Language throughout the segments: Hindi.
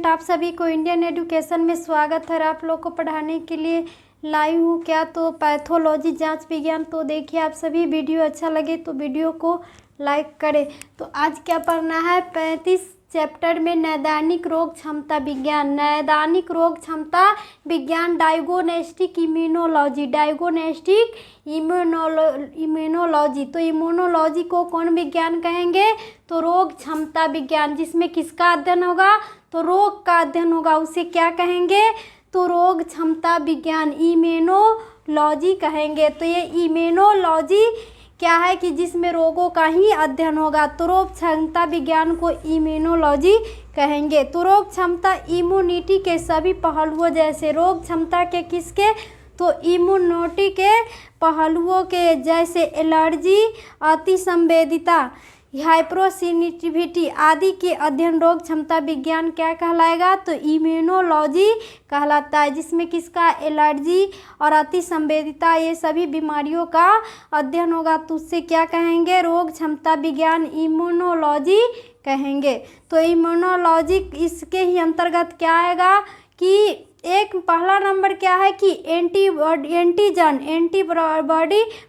स्टूडेंट, आप सभी को इंडियन एजुकेशन में स्वागत है। आप लोग को पढ़ाने के लिए लाई हूँ क्या तो पैथोलॉजी जांच विज्ञान। तो देखिए, आप सभी वीडियो अच्छा लगे तो वीडियो को लाइक करें। तो आज क्या पढ़ना है, 35 चैप्टर में नैदानिक रोग क्षमता विज्ञान, नैदानिक रोग क्षमता विज्ञान, डायग्नोस्टिक इम्यूनोलॉजी, डायग्नोस्टिक इम्यूनोलॉजी। तो इम्यूनोलॉजी को कौन विज्ञान कहेंगे, तो रोग क्षमता विज्ञान, जिसमें किसका अध्ययन होगा, तो रोग का अध्ययन होगा, उसे क्या कहेंगे, तो रोग क्षमता विज्ञान, इम्यूनोलॉजी कहेंगे। तो ये इम्यूनोलॉजी क्या है कि जिसमें रोगों का ही अध्ययन होगा, तो रोग क्षमता विज्ञान को इम्यूनोलॉजी कहेंगे। तो रोग क्षमता इम्यूनिटी के सभी पहलुओं जैसे, रोग क्षमता के किसके, तो इम्यूनिटी के पहलुओं के जैसे एलर्जी, अतिसंवेदिता, हाइपरसेंसिटिविटी आदि के अध्ययन रोग क्षमता विज्ञान क्या कहलाएगा, तो इम्यूनोलॉजी कहलाता है, जिसमें किसका, एलर्जी और अतिसंवेदिता, ये सभी बीमारियों का अध्ययन होगा, तो उससे क्या कहेंगे, रोग क्षमता विज्ञान, इम्यूनोलॉजी कहेंगे। तो इम्यूनोलॉजी इसके ही अंतर्गत क्या आएगा कि एक पहला नंबर क्या है कि एंटीबॉडी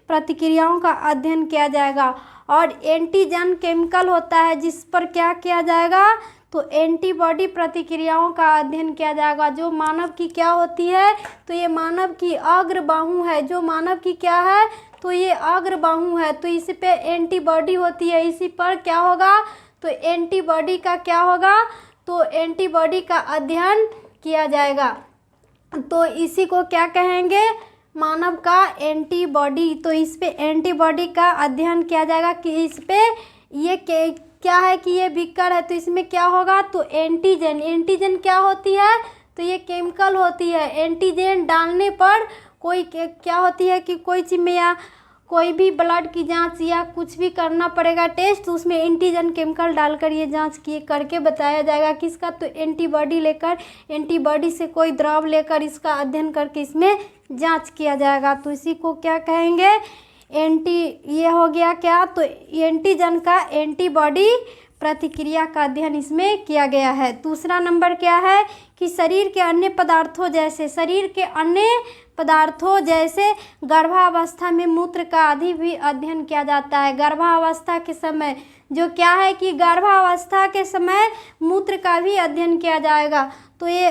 प्रतिक्रियाओं का अध्ययन किया जाएगा। और एंटीजन केमिकल होता है जिस पर क्या किया जाएगा, तो एंटीबॉडी प्रतिक्रियाओं का अध्ययन किया जाएगा, जो मानव की क्या होती है, तो ये मानव की अग्रबाहु है, जो मानव की क्या है, तो ये अग्रबाहु है, तो इस पे एंटीबॉडी होती है, इसी पर क्या होगा, तो एंटीबॉडी का क्या होगा, तो एंटीबॉडी का अध्ययन किया जाएगा। तो इसी को क्या कहेंगे, मानव का एंटीबॉडी। तो इस पे एंटीबॉडी का अध्ययन किया जाएगा कि इस पे ये क्या है कि ये विकर है, तो इसमें क्या होगा, तो एंटीजन, एंटीजन क्या होती है, तो ये केमिकल होती है। एंटीजन डालने पर कोई क्या होती है कि कोई चीज़ में या कोई भी ब्लड की जांच या कुछ भी करना पड़ेगा टेस्ट, तो उसमें एंटीजन केमिकल डालकर ये जांच किए करके बताया जाएगा किसका, तो एंटीबॉडी लेकर, एंटीबॉडी से कोई द्रव लेकर इसका अध्ययन करके इसमें जांच किया जाएगा। तो इसी को क्या कहेंगे, ये हो गया क्या, तो एंटीजन का एंटीबॉडी प्रतिक्रिया का अध्ययन इसमें किया गया है। दूसरा नंबर क्या है कि शरीर के अन्य पदार्थों जैसे, शरीर के अन्य पदार्थों जैसे गर्भावस्था में मूत्र का आदि भी अध्ययन किया जाता है। गर्भावस्था के समय जो क्या है कि गर्भावस्था के समय मूत्र का भी अध्ययन किया जाएगा। तो ये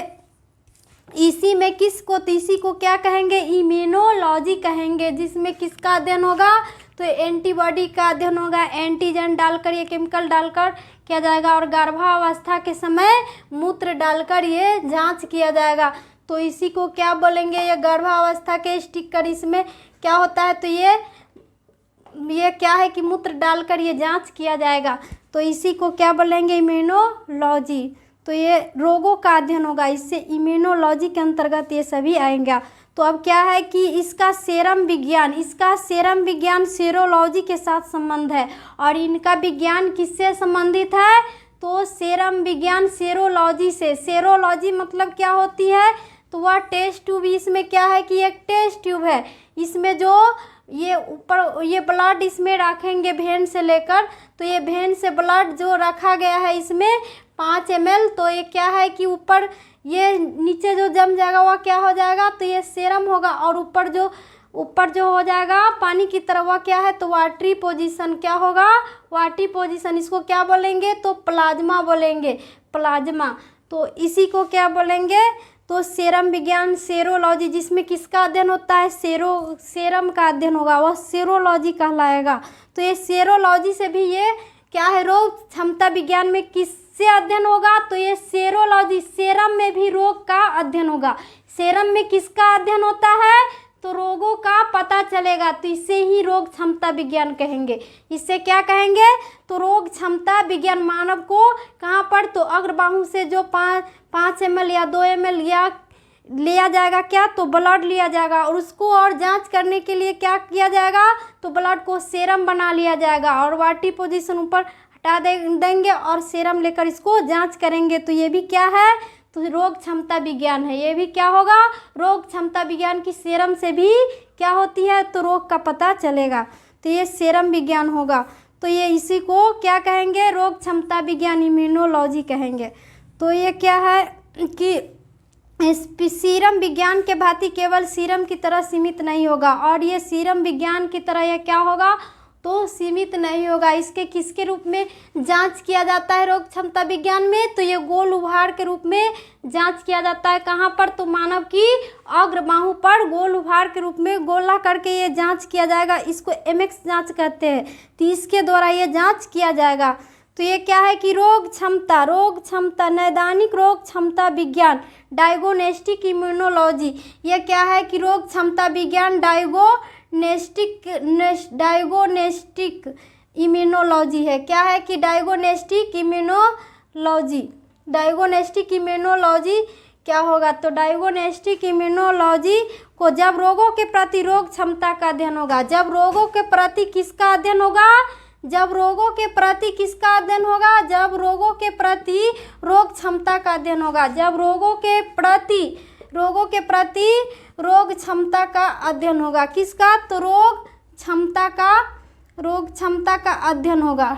इसी में किसको, तो इसी को क्या कहेंगे, इम्यूनोलॉजी कहेंगे, जिसमें किसका अध्ययन होगा, तो एंटीबॉडी का अध्ययन होगा, एंटीजन डालकर ये केमिकल डालकर किया जाएगा, और गर्भावस्था के समय मूत्र डालकर ये जांच किया जाएगा। तो इसी को क्या बोलेंगे, ये गर्भावस्था के स्टिकर, इसमें क्या होता है, तो ये क्या है कि मूत्र डालकर ये जांच किया जाएगा। तो इसी को क्या बोलेंगे, इम्यूनोलॉजी। तो ये रोगों का अध्ययन होगा, इससे इम्यूनोलॉजी के अंतर्गत ये सभी आएंगे। तो अब क्या है कि इसका सेरम विज्ञान, इसका सेरम विज्ञान सेरोलॉजी के साथ संबंध है, और इनका विज्ञान किससे संबंधित है, तो सेरम विज्ञान सेरोलॉजी से। सेरोलॉजी मतलब क्या होती है, तो वह टेस्ट ट्यूब, इसमें क्या है कि एक टेस्ट ट्यूब है, इसमें जो ये ऊपर ये ब्लड इसमें रखेंगे वेन से लेकर, तो ये वेन से ब्लड जो रखा गया है इसमें 5 ml, तो ये क्या है कि ऊपर ये नीचे जो जम जाएगा वह क्या हो जाएगा, तो ये सेरम होगा, और ऊपर जो हो जाएगा पानी की तरह वह क्या है, तो वाटरी पोजीशन क्या होगा, वाटरी पोजीशन, इसको क्या बोलेंगे, तो प्लाज्मा बोलेंगे, प्लाज्मा। तो इसी को क्या बोलेंगे, तो सेरम विज्ञान सेरोलॉजी, जिसमें किसका अध्ययन होता है, सेरम का अध्ययन होगा, वह सेरोलॉजी कहलाएगा। तो ये सेरोलॉजी से भी ये क्या है, रोग क्षमता विज्ञान में किससे अध्ययन होगा, तो ये सेरोलॉजी, सेरम में भी रोग का अध्ययन होगा। सेरम में किसका अध्ययन होता है, तो रोगों का पता चलेगा, तो इसे ही रोग क्षमता विज्ञान कहेंगे। इससे क्या कहेंगे, तो रोग क्षमता विज्ञान मानव को कहाँ पर, तो अग्रबाहु से जो 5 ml या 2 ml या लिया जाएगा क्या, तो ब्लड लिया जाएगा, और उसको और जांच करने के लिए क्या किया जाएगा, तो ब्लड को सेरम बना लिया जाएगा, और वाटी पोजीशन ऊपर हटा देंगे और सेरम लेकर इसको जांच करेंगे। तो ये भी क्या है, तो रोग क्षमता विज्ञान है। ये भी क्या होगा, रोग क्षमता विज्ञान की सेरम से भी क्या होती है, तो रोग का पता चलेगा, तो ये सेरम विज्ञान होगा। तो ये इसी को क्या कहेंगे, रोग क्षमता विज्ञान इम्यूनोलॉजी कहेंगे। तो ये क्या है कि इस सीरम विज्ञान के भांति केवल सीरम की तरह सीमित नहीं होगा, और ये सीरम विज्ञान की तरह यह क्या होगा, तो सीमित नहीं होगा। इसके किसके रूप में जांच किया जाता है रोग क्षमता विज्ञान में, तो ये गोल उभार के रूप में जांच किया जाता है। कहाँ पर, तो मानव की अग्रबाहु पर गोल उभार के रूप में गोला करके ये जांच किया जाएगा। इसको एमएक्स जांच कहते हैं, तो इसके द्वारा ये जांच किया जाएगा। तो ये क्या है कि रोग क्षमता नैदानिक रोग क्षमता विज्ञान डायग्नोस्टिक इम्यूनोलॉजी। ये क्या है कि रोग क्षमता विज्ञान डायग्नोस्टिक इम्यूनोलॉजी है। क्या है कि डायग्नोस्टिक इम्यूनोलॉजी क्या होगा, तो डायग्नोस्टिक इम्यूनोलॉजी को जब रोगों के प्रति रोग क्षमता का अध्ययन होगा, जब रोगों के प्रति किसका अध्ययन होगा, जब रोगों के प्रति किसका अध्ययन होगा, जब रोगों के प्रति रोग क्षमता का अध्ययन होगा, जब रोगों के प्रति रोग क्षमता का अध्ययन होगा। किसका, तो रोग क्षमता का अध्ययन होगा,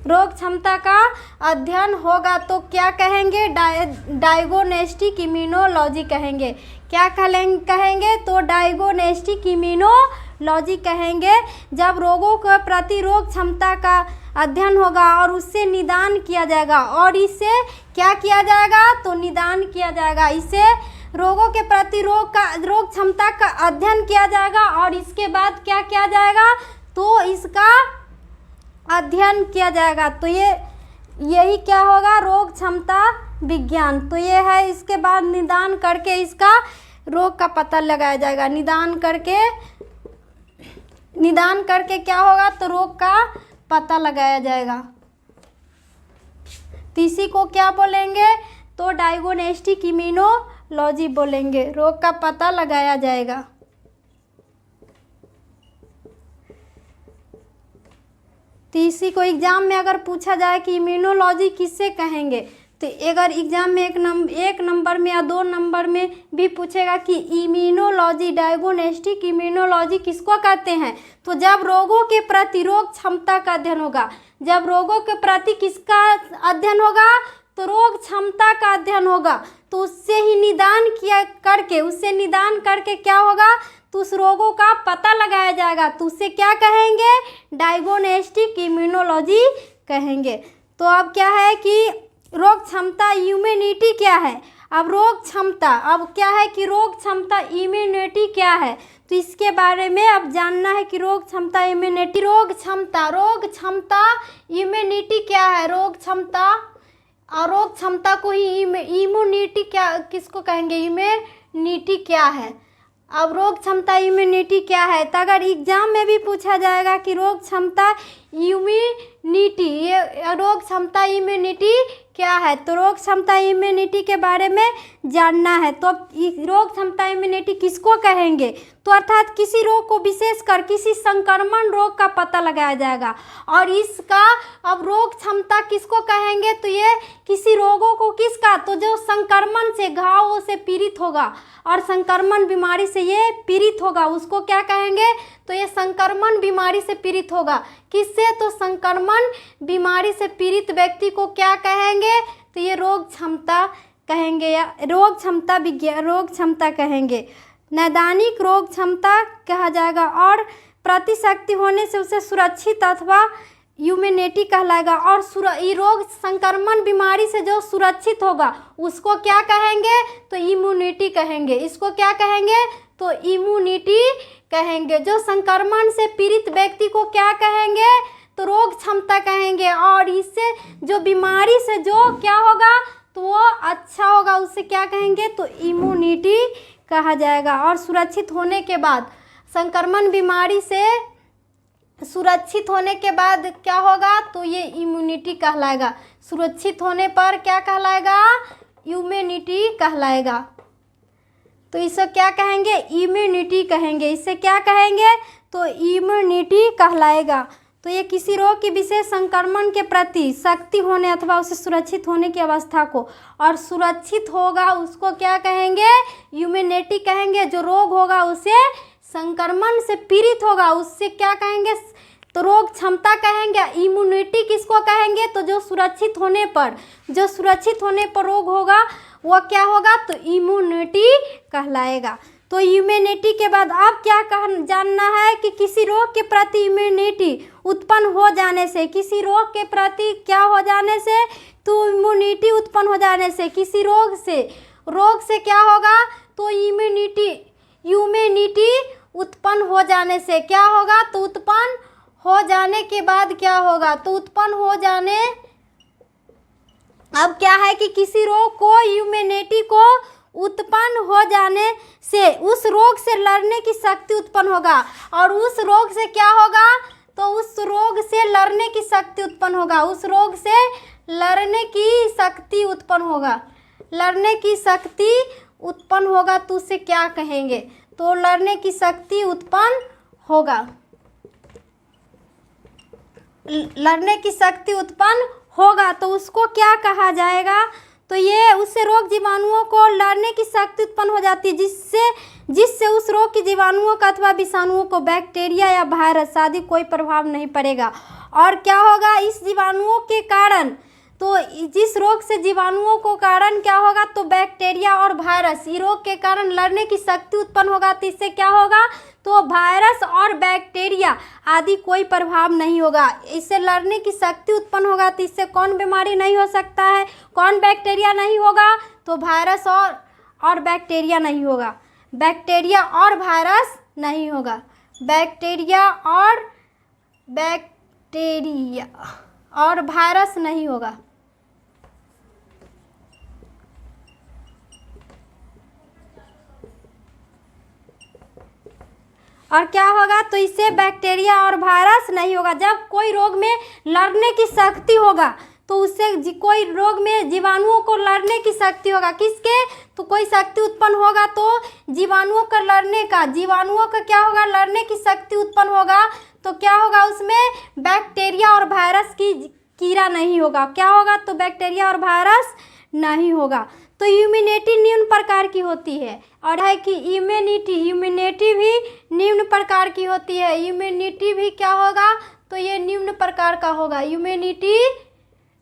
रोग क्षमता का अध्ययन होगा। तो क्या कहेंगे, डायग्नोस्टिक इम्यूनोलॉजी कहेंगे। क्या कहेंगे, तो डायग्नोस्टिक इम्यूनोलॉजी कहेंगे। जब रोगों के प्रति रोग क्षमता का अध्ययन होगा और उससे निदान किया जाएगा, और इससे क्या किया जाएगा, तो निदान किया जाएगा। इसे रोगों के प्रति रोग क्षमता का अध्ययन किया जाएगा, और इसके बाद क्या किया जाएगा, तो इसका अध्ययन किया जाएगा। तो यही क्या होगा, रोग क्षमता विज्ञान। तो ये है, इसके बाद निदान करके इसका रोग का पता लगाया जाएगा। निदान करके क्या होगा, तो रोग का पता लगाया जाएगा। तो इसी को क्या बोलेंगे, तो डायग्नोस्टिक इम्यूनोलॉजी बोलेंगे। रोग का पता लगाया जाएगा। तो इसी को एग्जाम में अगर पूछा जाए कि इम्यूनोलॉजी किससे कहेंगे, तो अगर एग्जाम में एक नंबर में या 2 नंबर में भी पूछेगा कि इम्यूनोलॉजी डायग्नोस्टिक इम्यूनोलॉजी किसको कहते हैं, तो जब रोगों के प्रति रोग क्षमता का अध्ययन होगा, जब रोगों के प्रति किसका अध्ययन होगा, तो रोग क्षमता का अध्ययन होगा। तो उससे निदान करके क्या होगा, तो उस रोगों का पता लगाया जाएगा। तो उससे क्या कहेंगे, डायग्नोस्टिक इम्यूनोलॉजी कहेंगे। तो अब क्या है कि रोग क्षमता इम्यूनिटी क्या है, अब क्या है कि रोग क्षमता इम्यूनिटी क्या है, तो इसके बारे में अब जानना है कि रोग क्षमता इम्यूनिटी, रोग क्षमता इम्यूनिटी क्या है, रोग क्षमता को ही इम्यूनिटी क्या किसको कहेंगे, इम्यूनिटी क्या है। अब रोग क्षमता इम्यूनिटी क्या है, तो अगर एग्जाम में भी पूछा जाएगा कि रोग क्षमता इम्यूनिटी, ये रोग क्षमता इम्यूनिटी क्या है, तो रोग क्षमता इम्यूनिटी के बारे में जानना है। तो अब रोग क्षमता इम्यूनिटी किसको कहेंगे, तो अर्थात किसी रोग को विशेषकर किसी संक्रमण रोग का पता लगाया जाएगा। और इसका अब रोग क्षमता किसको कहेंगे, तो ये किसी रोगों को किसका, तो जो संक्रमण से घावों से पीड़ित होगा और संक्रमण बीमारी से ये पीड़ित होगा, उसको क्या कहेंगे, तो ये संक्रमण बीमारी से पीड़ित होगा। किससे, तो संक्रमण बीमारी से पीड़ित व्यक्ति को क्या कहेंगे, तो ये रोग क्षमता कहेंगे या रोग क्षमता कहेंगे। नैदानिक रोग क्षमता कहा जाएगा, और प्रतिशक्ति होने से उसे सुरक्षित अथवा इम्यूनिटी कहलाएगा। और ये रोग संक्रमण बीमारी से जो सुरक्षित होगा उसको क्या कहेंगे, तो इम्यूनिटी कहेंगे। इसको क्या कहेंगे, तो इम्यूनिटी कहेंगे। जो संक्रमण से पीड़ित व्यक्ति को क्या कहेंगे, तो रोग क्षमता कहेंगे। और इससे जो बीमारी से जो क्या होगा, तो वो अच्छा होगा, उससे क्या कहेंगे, तो इम्यूनिटी कहा जाएगा। और सुरक्षित होने के बाद, संक्रमण बीमारी से सुरक्षित होने के बाद क्या होगा, तो ये इम्यूनिटी कहलाएगा। सुरक्षित होने पर क्या कहलाएगा, इम्यूनिटी कहलाएगा। तो इसे क्या कहेंगे, इम्यूनिटी कहेंगे। इससे क्या कहेंगे, तो इम्यूनिटी कहलाएगा। तो ये किसी रोग की विशेष संक्रमण के प्रति शक्ति होने अथवा उसे सुरक्षित होने की अवस्था को, और सुरक्षित होगा उसको क्या कहेंगे, इम्यूनिटी कहेंगे। जो रोग होगा उसे संक्रमण से पीड़ित होगा उससे क्या कहेंगे, तो रोग क्षमता कहेंगे। इम्यूनिटी किसको कहेंगे? तो जो सुरक्षित होने पर रोग होगा वो क्या होगा? तो इम्यूनिटी कहलाएगा। तो इम्यूनिटी के बाद अब क्या जानना है कि किसी रोग के प्रति इम्यूनिटी उत्पन्न हो जाने से, किसी रोग के प्रति क्या हो जाने से? तो इम्यूनिटी उत्पन्न हो जाने से, किसी रोग से क्या होगा? तो इम्यूनिटी उत्पन्न हो जाने से क्या होगा? तो उत्पन्न हो जाने के बाद क्या होगा? तो उत्पन्न हो जाने, अब क्या है कि किसी रोग को इम्यूनिटी को उत्पन्न हो जाने से उस रोग से लड़ने की शक्ति उत्पन्न होगा। और उस रोग से क्या होगा? तो उस रोग से लड़ने की शक्ति उत्पन्न होगा। उस रोग से लड़ने की शक्ति उत्पन्न होगा। लड़ने की शक्ति उत्पन्न होगा तो उसे क्या कहेंगे? तो लड़ने की शक्ति उत्पन्न होगा। लड़ने की शक्ति उत्पन्न होगा तो उसको क्या कहा जाएगा? तो ये उससे रोग जीवाणुओं को लड़ने की शक्ति उत्पन्न हो जाती है, जिससे उस रोग के जीवाणुओं का अथवा विषाणुओं को बैक्टीरिया या वायरस आदि कोई प्रभाव नहीं पड़ेगा। और क्या होगा? इस जीवाणुओं के कारण, तो जिस रोग से जीवाणुओं को कारण क्या होगा? तो बैक्टीरिया और वायरस, ये रोग के कारण लड़ने की शक्ति उत्पन्न होगा। तो इससे क्या होगा? तो वायरस और बैक्टीरिया आदि कोई प्रभाव नहीं होगा। इससे लड़ने की शक्ति उत्पन्न होगा तो इससे कौन बीमारी नहीं हो सकता है? कौन बैक्टीरिया नहीं होगा? तो वायरस और बैक्टीरिया नहीं होगा। बैक्टीरिया और वायरस नहीं होगा। बैक्टीरिया और वायरस नहीं होगा। और क्या होगा? तो इससे बैक्टीरिया और वायरस नहीं होगा। जब कोई रोग में लड़ने की शक्ति होगा तो उससे कोई रोग में जीवाणुओं को लड़ने की शक्ति होगा। किसके? तो कोई शक्ति उत्पन्न होगा तो जीवाणुओं का लड़ने का, जीवाणुओं का क्या होगा? लड़ने की शक्ति उत्पन्न होगा। तो क्या होगा? उसमें बैक्टीरिया और वायरस की कीड़ा नहीं होगा। क्या होगा? तो बैक्टीरिया और वायरस नहीं होगा। तो इम्यूनिटी निम्न प्रकार की होती है। और है कि इम्यूनिटी भी निम्न प्रकार की होती है। इम्यूनिटी भी क्या होगा? तो ये निम्न प्रकार का होगा। इम्यूनिटी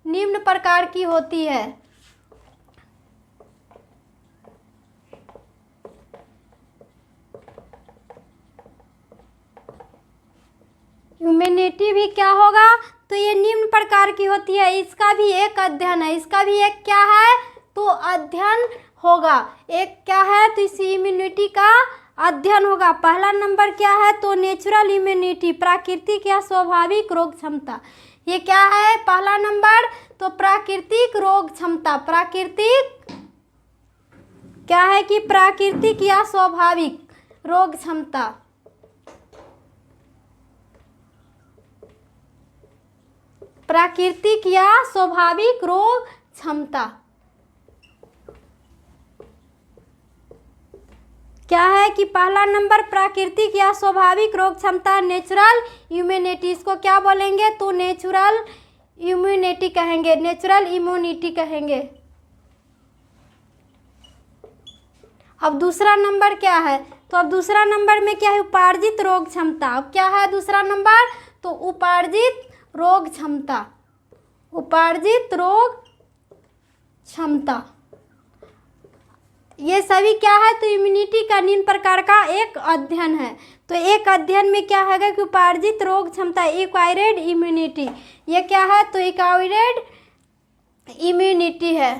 निम्न प्रकार की होती है। इम्यूनिटी भी क्या होगा? तो ये निम्न प्रकार की होती है। इसका भी एक अध्ययन है। इसका भी एक क्या है? तो अध्ययन होगा। एक क्या है? तो इस इम्यूनिटी का अध्ययन होगा। पहला नंबर क्या है? तो नेचुरल इम्यूनिटी, प्राकृतिक या स्वाभाविक रोग क्षमता। ये क्या है? पहला नंबर तो प्राकृतिक रोग क्षमता। प्राकृतिक क्या है कि प्राकृतिक या स्वाभाविक रोग क्षमता। प्राकृतिक या स्वाभाविक रोग क्षमता क्या है कि पहला नंबर प्राकृतिक या स्वाभाविक रोग क्षमता, नेचुरल इम्यूनिटी। इसको क्या बोलेंगे? तो नेचुरल इम्यूनिटी कहेंगे। नेचुरल इम्यूनिटी कहेंगे। अब दूसरा नंबर क्या है? तो अब दूसरा नंबर में क्या है? उपार्जित रोग क्षमता। अब क्या है दूसरा नंबर? तो उपार्जित रोग क्षमता। उपार्जित रोग क्षमता ये सभी क्या है? तो इम्यूनिटी का निम्न प्रकार का एक अध्ययन है। तो एक अध्ययन में क्या है कि उपार्जित रोग क्षमता, एक्वायर्ड इम्यूनिटी। ये क्या है? तो एक्वायर्ड इम्यूनिटी है।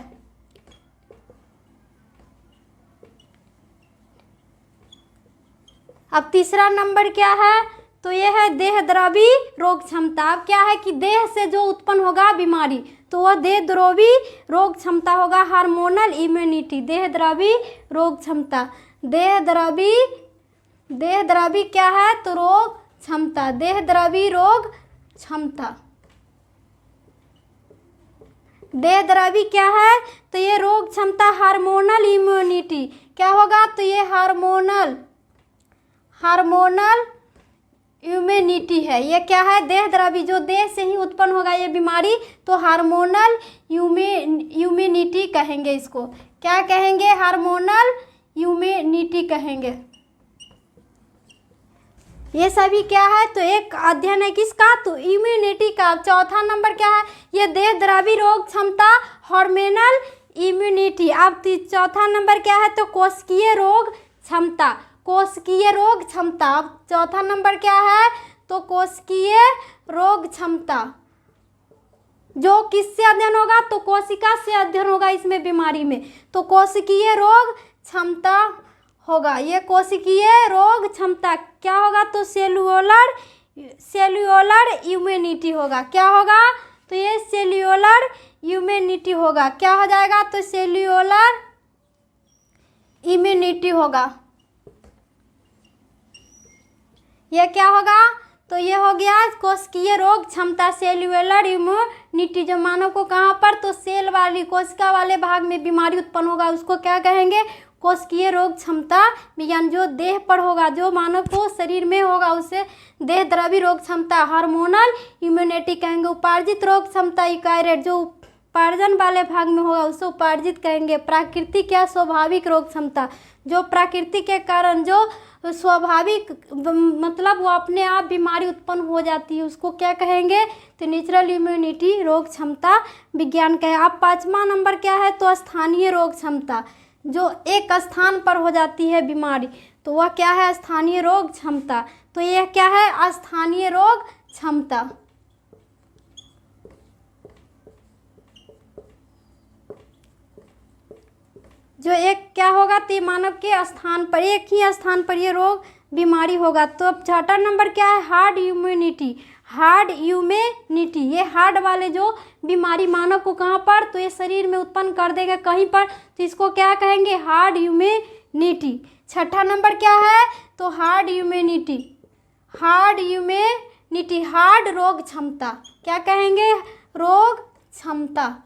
अब तीसरा नंबर क्या है? तो ये है देहद्रवी रोग क्षमता। अब क्या है कि देह से जो उत्पन्न होगा बीमारी, तो वह देहद्रवी रोग क्षमता होगा। हार्मोनल इम्यूनिटी, देहद्रवी रोग क्षमता। देहद्रवी क्या है? तो रोग क्षमता, देहद्रवी रोग क्षमता। देहद्रवी क्या है? तो ये रोग क्षमता हार्मोनल इम्यूनिटी क्या होगा? तो ये हार्मोनल इम्यूनिटी है। ये क्या है? देहद्रवी, जो देह से ही उत्पन्न होगा ये बीमारी, तो हार्मोनल इम्यूनिटी कहेंगे। इसको क्या कहेंगे? हार्मोनल इम्यूनिटी कहेंगे। ये सभी क्या है, तो एक अध्ययन है किसका, तो इम्यूनिटी का। चौथा नंबर क्या है, ये देहद्रावी रोग क्षमता हार्मोनल इम्यूनिटी। अब चौथा नंबर क्या है, तो कोशिकीय रोग क्षमता, कोशिकीय रोग क्षमता। अब चौथा नंबर क्या है, तो कोशिकीय रोग क्षमता, जो किससे अध्ययन होगा, तो कोशिका से अध्ययन होगा इसमें बीमारी में, तो कोशिकीय रोग क्षमता होगा। ये कोशिकीय रोग क्षमता क्या होगा, तो सेल्यूलर इम्यूनिटी होगा। क्या होगा, तो ये सेल्यूलर इम्यूनिटी होगा। क्या हो जाएगा, तो सेल्यूलर इम्यूनिटी होगा। ये क्या होगा, तो ये हो गया कोशिकीय रोग क्षमता, सेल्यूलर इम्यूनिटी, जो मानव को कहाँ पर, तो सेल वाली कोशिका वाले भाग में बीमारी उत्पन्न होगा उसको क्या कहेंगे, कोशिकीय रोग क्षमता विज्ञान। जो देह पर होगा, जो मानव को शरीर में होगा उसे देहद्रावी रोग क्षमता हार्मोनल इम्यूनिटी कहेंगे। उपार्जित रोग क्षमता यूकैरियोट, जो उपार्जन वाले भाग में होगा उसे उपार्जित कहेंगे। प्राकृतिक या स्वाभाविक रोग क्षमता, जो प्राकृतिक के कारण जो स्वाभाविक मतलब वो अपने आप बीमारी उत्पन्न हो जाती है उसको क्या कहेंगे, तो नेचुरल इम्यूनिटी रोग क्षमता विज्ञान का है। अब पाँचवा नंबर क्या है, तो स्थानीय रोग क्षमता, जो एक स्थान पर हो जाती है बीमारी तो वह क्या है, स्थानीय रोग क्षमता। तो यह क्या है, स्थानीय रोग क्षमता। जो एक क्या होगा, तो मानव के स्थान पर, एक ही स्थान पर ये रोग बीमारी होगा। तो अब छठा नंबर क्या है, हार्ड इम्यूनिटी, हार्ड इम्यूनिटी। ये हार्ड वाले जो बीमारी मानव को कहाँ पर, तो ये शरीर में उत्पन्न कर देगा कहीं पर, तो इसको क्या कहेंगे, हार्ड इम्यूनिटी। छठा नंबर क्या है, तो hard immunity, hard immunity, hard रोग क्षमता। क्या कहेंगे, रोग क्षमता,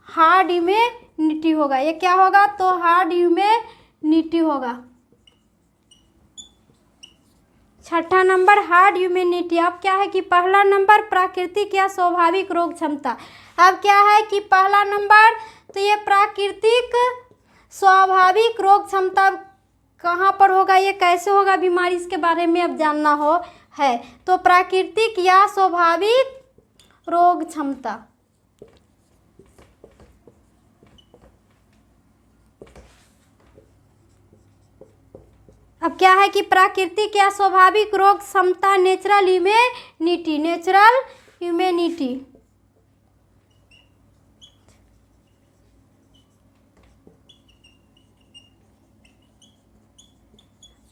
हार्ड इम्यूनिटी होगा। ये क्या होगा, तो हार्ड इम्यूनिटी होगा। छठा नंबर हार्ड इम्यूनिटी। अब क्या है कि पहला नंबर प्राकृतिक या स्वाभाविक रोग क्षमता। अब क्या है कि पहला नंबर, तो ये प्राकृतिक स्वाभाविक रोग क्षमता कहाँ पर होगा, ये कैसे होगा बीमारी, इसके बारे में अब जानना हो है। तो प्राकृतिक या स्वाभाविक रोग क्षमता, अब क्या है कि प्राकृतिक या स्वाभाविक रोग क्षमता नेचुरल इम्यूनिटी, नेचुरल इम्यूनिटी।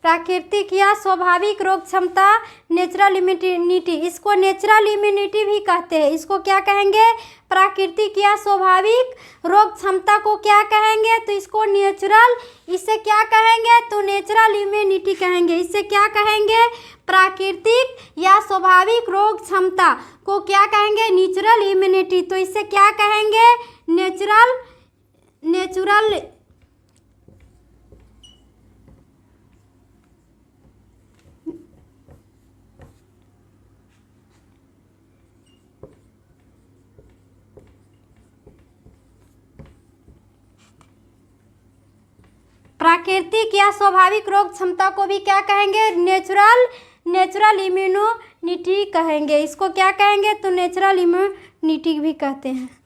प्राकृतिक या स्वाभाविक रोग क्षमता नेचुरल इम्यूनिटी, इसको नेचुरल इम्यूनिटी भी कहते हैं। इसको क्या कहेंगे, प्राकृतिक या स्वाभाविक रोग क्षमता को क्या कहेंगे, तो इसको नेचुरल, इसे क्या कहेंगे, तो नेचुरल इम्यूनिटी कहेंगे। इसे क्या कहेंगे, प्राकृतिक या स्वाभाविक रोग क्षमता को क्या कहेंगे, नेचुरल इम्यूनिटी। तो इसे क्या कहेंगे, नेचुरल प्राकृतिक या स्वाभाविक रोग क्षमता को भी क्या कहेंगे, नेचुरल इम्यूनिटी कहेंगे। इसको क्या कहेंगे, तो नेचुरल इम्यूनिटी भी कहते हैं।